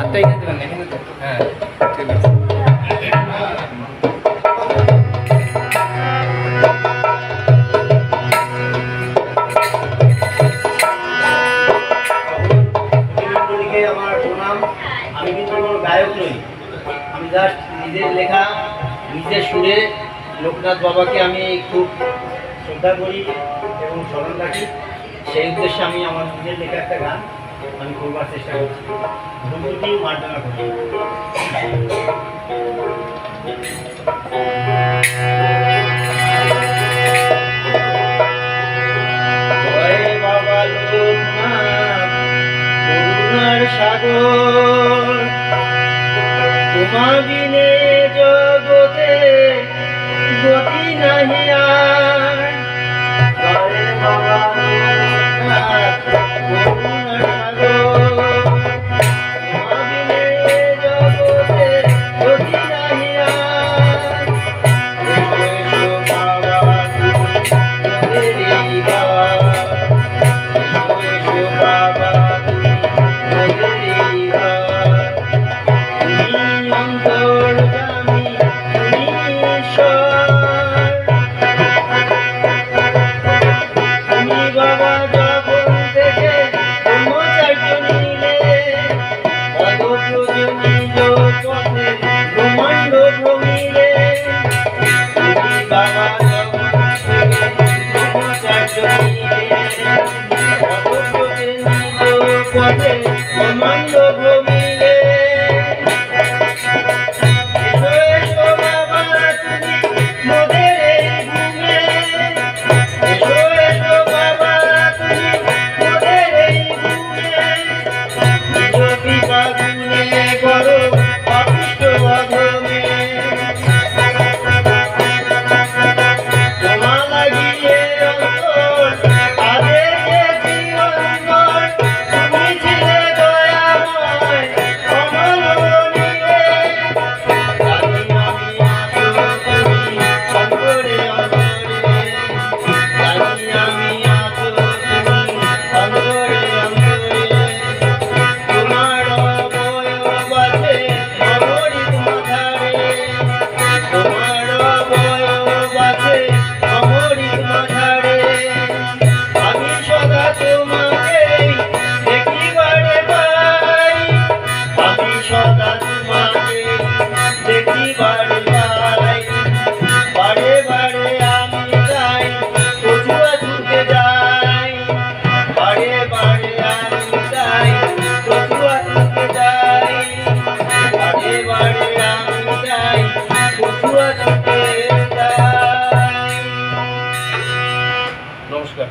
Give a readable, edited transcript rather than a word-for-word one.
হাতটা এখানে দেবেন, এখানে তো হ্যাঁ ঠিক আছে। আমার প্রণাম। আমি কিন্তু কোনো গায়ক নই, আমি জাস্ট নিজের লেখা নিজের সুরে লোকনাথ বাবাকে আমি খুব শ্রদ্ধা করি এবং স্মরণ রাখি। সেই উদ্দেশ্যে আমি আমার নিজের লেখা একটা গান আমি করবার চেষ্টা করছি, দুটি মার্জনা করি। জয় বাবা লোকনাথ করুণার সাগর, তোমা বিনে জগতে গতি নাহি আর। জয় বাবা লোকনাথ করুণার সাগর, তোমা বিনে জগতে গতি নাহি আর। এসো এসো বাবা মোদেরই ঘর, এসো এসো বাবা মোদেরই ঘর। তুমি অন্তর্যামী, তুমি ঈশ্বর, তুমি বাবা যখন থেকে ব্রহ্মচার্য নিলে, পদব্রজ নিজ পথে ব্রহ্মাণ্ড ভ্রমিলে। তুমি বাবা যখন থেকে ব্রহ্মচার্য নিলে, পদব্রজ নিজ পথে ব্রহ্মাণ্ড ভ্রমিলে। এসো এসো বাবা তুমি মোদের এই ভূমে, এসো এসো বাবা তুমি মোদের এই ভূমে। নিজ কৃপা গুণে করো অপুষ্ট অধমে, তোমা লাগিয়ে অন্তর আদের যে জীবনভর। তুমি ছিলে দয়াময় অমরণীয়, জানি আমি আছো তুমি অন্তরে অন্তরে, জানি আমি আছো তুমি অন্তরে অন্তরে। তোমার অবয়ব আছে অমৃত মাঝারে, তোমার অবয়ব আছে অমৃত মাঝারে। আমি সদা তোমাকেই দেখিবারে পাই, আমি সদা তোমাকে দেখিবারে পাই। বারে বারে আমি যাই কচুয়া ছুটে যাই, বারে বারে আমি যাই কচুয়া ছুটে যাই, বারে বারে আমি যাই কচুয়া ছুটে যাই। নমস্কার।